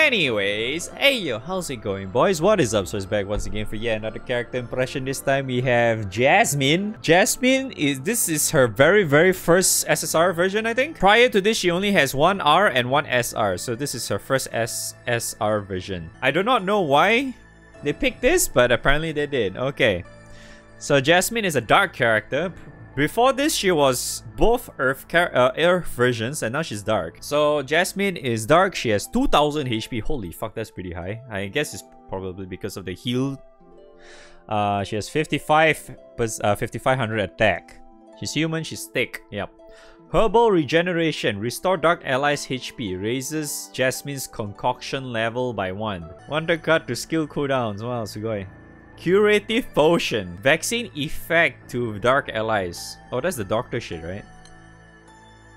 Anyways, hey yo, how's it going, boys? What is up? So it's back once again for yet another character impression. This time we have Jasmine. Jasmine this is her very first SSR version, I think. Prior to this, she only has one R and one SR. So this is her first SSR version. I do not know why they picked this, but apparently they did. Okay. So Jasmine is a dark character. Before this, she was both Earth versions, and now she's dark. So Jasmine is dark. She has 2000 HP. Holy fuck, that's pretty high. I guess it's probably because of the heal. She has 5500 attack. She's human. She's thick. Yep. Herbal regeneration. Restore dark allies HP. Raises Jasmine's concoction level by 1. Wonder card to skill cooldowns. Wow, sugoi. Curative potion. Vaccine effect to dark allies. Oh, that's the doctor shit, right?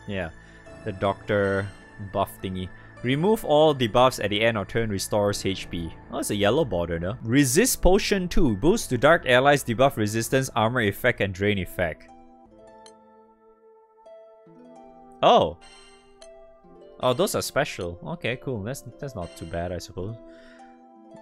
Yeah. The doctor buff thingy. Remove all debuffs at the end of turn, restores HP. Oh, it's a yellow border though. Resist potion 2. Boost to dark allies debuff resistance, armor effect, and drain effect. Oh. Oh, those are special. Okay, cool. That's not too bad, I suppose.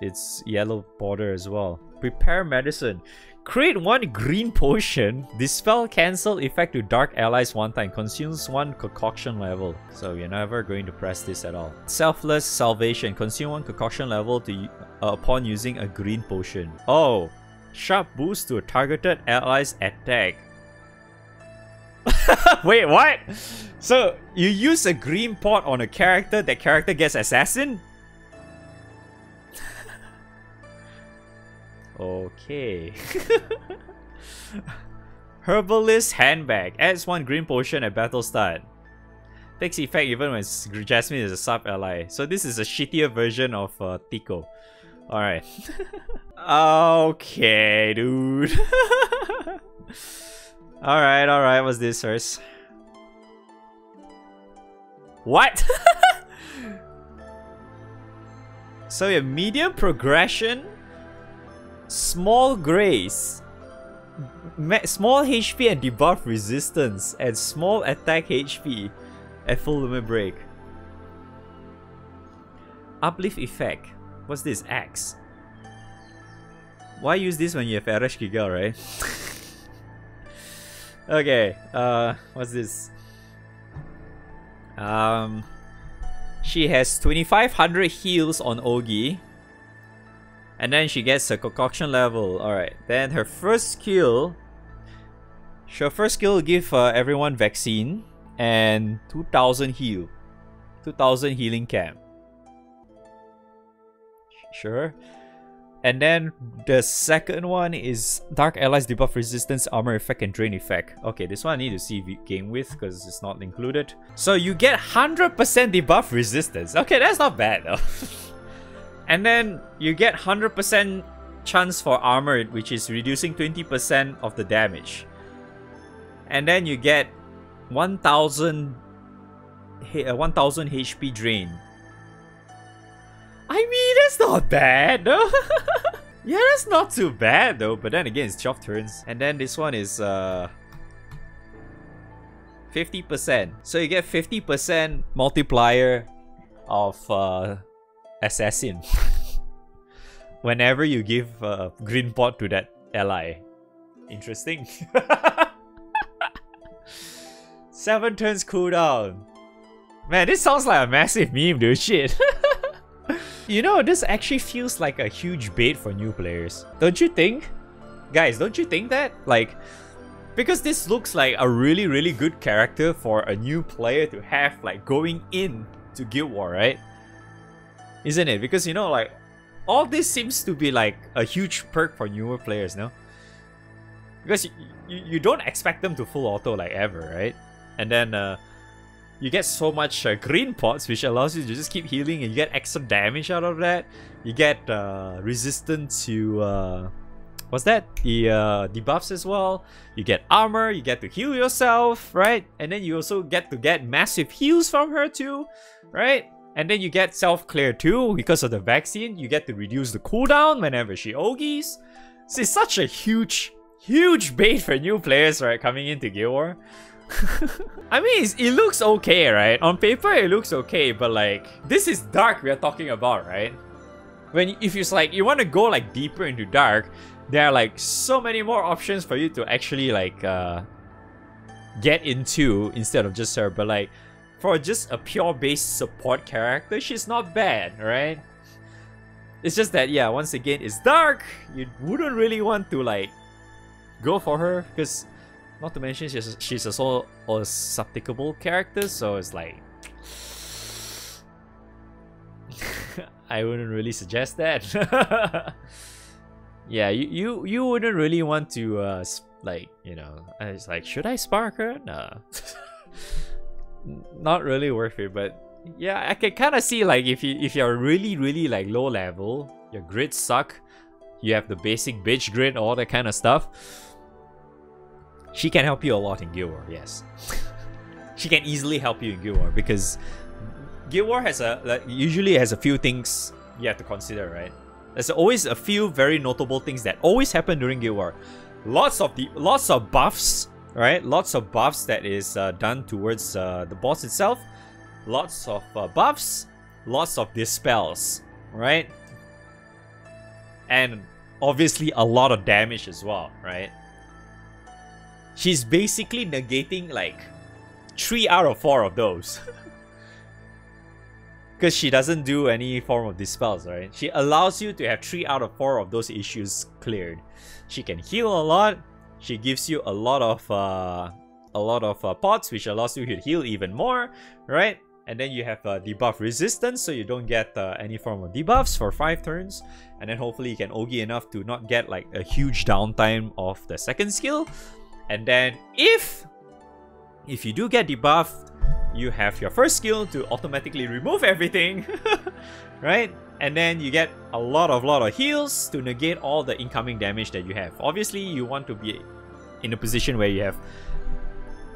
It's yellow border as well. Prepare medicine. Create one green potion. Dispel cancel effect to dark allies one time. Consumes one concoction level. So you're never going to press this at all. Selfless salvation. Consume one concoction level upon using a green potion. Oh. Sharp boost to a targeted ally's attack. Wait, what? So you use a green pot on a character, that character gets assassin? Okay. Herbalist handbag. Adds one green potion at battle start. Takes effect even when Jasmine is a sub-ally. So this is a shittier version of Tico. Alright. Okay, dude. Alright. What's this first? What? So a medium progression. Small grace, small HP and debuff resistance, and small attack HP at full limit break. Uplift effect. What's this? Axe. Why use this when you have Arash Gigal, right? Okay, what's this? She has 2500 heals on Ogi. And then she gets a concoction level. Alright. Then her first skill. Her first skill will give everyone vaccine. And 2000 heal. 2000 healing camp. Sure. And then the second one is Dark Allies debuff resistance, armor effect, and drain effect. Okay, this one I need to see game with because it's not included. So you get 100% debuff resistance. Okay, that's not bad though. And then you get 100% chance for armor, which is reducing 20% of the damage. And then you get 1000 HP drain. I mean, that's not bad though. Yeah, that's not too bad though. But then again, it's 12 turns. And then this one is 50%. So you get 50% multiplier of assassin whenever you give a green pot to that ally. Interesting. 7 turns cooldown. Man, this sounds like a massive meme, dude. Shit. You know, this actually feels like a huge bait for new players. Don't you think? Guys, don't you think that? Like, because this looks like a really good character for a new player to have, like, going in to Guild War, right? Isn't it? Because, you know, like, all this seems to be like a huge perk for newer players, no? Because you don't expect them to full auto like ever, right? And then you get so much green pots, which allows you to just keep healing, and you get extra damage out of that. You get resistance to what's that? The debuffs as well. You get armor, you get to heal yourself, right? And then you also get to get massive heals from her too, right? And then you get self-clear too, because of the vaccine. You get to reduce the cooldown whenever she Ogies. So it's such a huge bait for new players, right, coming into Guild War. I mean, it looks okay, right? On paper, it looks okay, but like, this is dark we are talking about, right? If it's like, you want to go like deeper into dark, there are like so many more options for you to actually like get into instead of just her. But like, for just a pure base support character, she's not bad, right? It's just that, yeah, once again, it's dark. You wouldn't really want to like go for her because, not to mention, she's also a subtickable character, so it's like I wouldn't really suggest that. Yeah, you wouldn't really want to like, you know, it's like, should I spark her? Nah. Not really worth it, but yeah, I can kind of see like if you're really like low level, your grids suck, you have the basic bitch grid, all that kind of stuff. She can help you a lot in Guild War, yes. She can easily help you in Guild War because Guild War has usually has a few things you have to consider, right? There's always a few very notable things that always happen during Guild War. Lots of buffs, right? Lots of buffs that is done towards the boss itself. Lots of buffs, lots of dispels, right? And obviously a lot of damage as well, right? She's basically negating like 3 out of 4 of those. Because she doesn't do any form of dispels, right? She allows you to have 3 out of 4 of those issues cleared. She can heal a lot. She gives you a lot of pots, which allows you to heal even more, right? And then you have debuff resistance, so you don't get any form of debuffs for 5 turns. And then hopefully you can Ogi enough to not get like a huge downtime of the second skill. And then if you do get debuffed, you have your first skill to automatically remove everything, right? And then you get a lot of heals to negate all the incoming damage that you have. Obviously, you want to be in a position where you have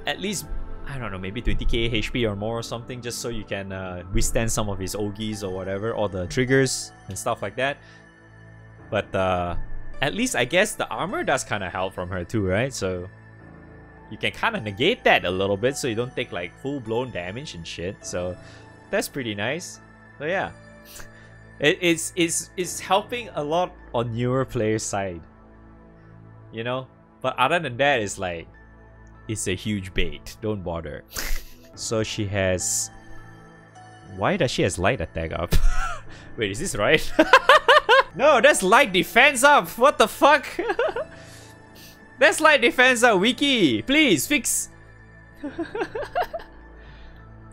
at least, I don't know, maybe 20k HP or more or something, just so you can withstand some of his Ogis or whatever, or the triggers and stuff like that. But at least I guess the armor does kind of help from her too, right? So you can kind of negate that a little bit so you don't take like full-blown damage and shit. So that's pretty nice. So yeah, it's helping a lot on newer players' side, you know. But other than that, it's like, it's a huge bait. Don't bother. So she has, why does she has light attack up? Wait, is this right? No, that's light defense up. What the fuck? That's light defense up, Wiki. Please fix. I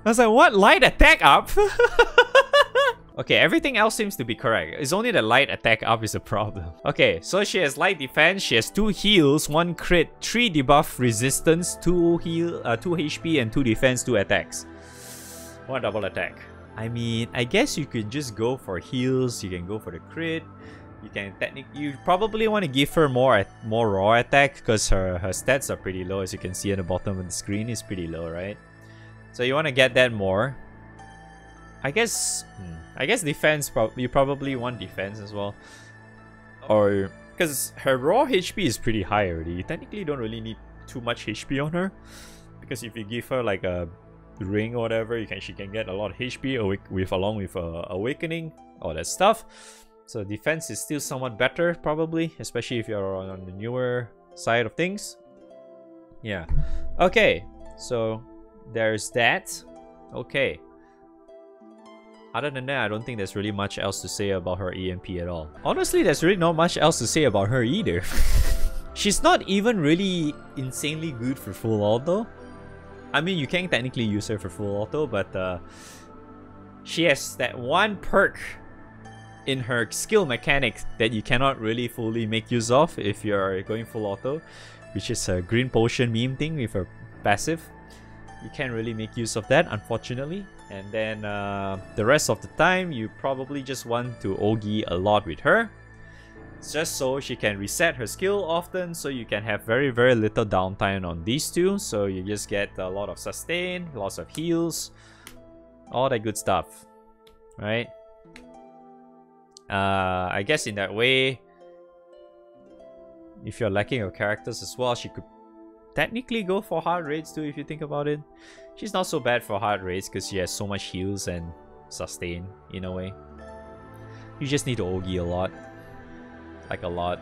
was like, what? Light attack up? Okay, everything else seems to be correct. It's only the light attack up is a problem. Okay, so she has light defense, she has 2 heals, 1 crit, 3 debuff resistance, 2 heal, 2 HP, and 2 defense, 2 attacks. 1 double attack. I mean, I guess you could just go for heals, you can go for the crit. You probably want to give her more raw attack because her stats are pretty low, as you can see at the bottom of the screen. Is pretty low, right? So you want to get that more. I guess defense. You probably want defense as well, or because her raw HP is pretty high already. You technically don't really need too much HP on her, because if you give her like a ring or whatever, she can get a lot of HP along with awakening, all that stuff. So defense is still somewhat better, probably, especially if you're on the newer side of things. Yeah. Okay, so there's that. Okay. Other than that, I don't think there's really much else to say about her EMP at all. Honestly, there's really not much else to say about her either. She's not even really insanely good for full auto. I mean, you can technically use her for full auto, but she has that one perk in her skill mechanic that you cannot really fully make use of if you're going full auto, which is a green potion meme thing with her passive. You can't really make use of that, unfortunately. And then the rest of the time, you probably just want to Ogi a lot with her, just so she can reset her skill often, so you can have very little downtime on these two. So you just get a lot of sustain, lots of heals, all that good stuff, right? I guess in that way, if you're lacking your characters as well, she could technically go for hard raids too if you think about it. She's not so bad for hard raids because she has so much heals and sustain in a way. You just need to Ogi a lot. Like a lot.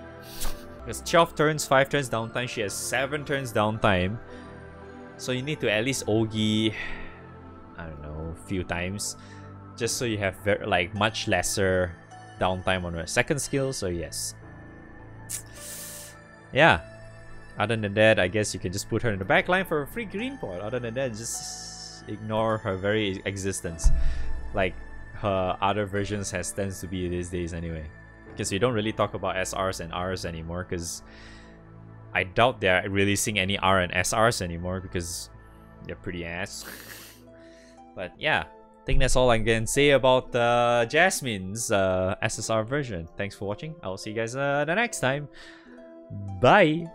Because 12 turns, 5 turns downtime, she has 7 turns downtime. So you need to at least Ogi, I don't know, a few times. Just so you have like much lesser downtime on her second skill, so yes. Yeah. Other than that, I guess you can just put her in the back line for a free green pot. Other than that, just ignore her very existence. Like her other versions tends to be these days anyway. Because we don't really talk about SRs and Rs anymore, because I doubt they're releasing any R and SRs anymore because they're pretty ass. But yeah, I think that's all I can say about Jasmine's SSR version. Thanks for watching. I'll see you guys the next time. Bye!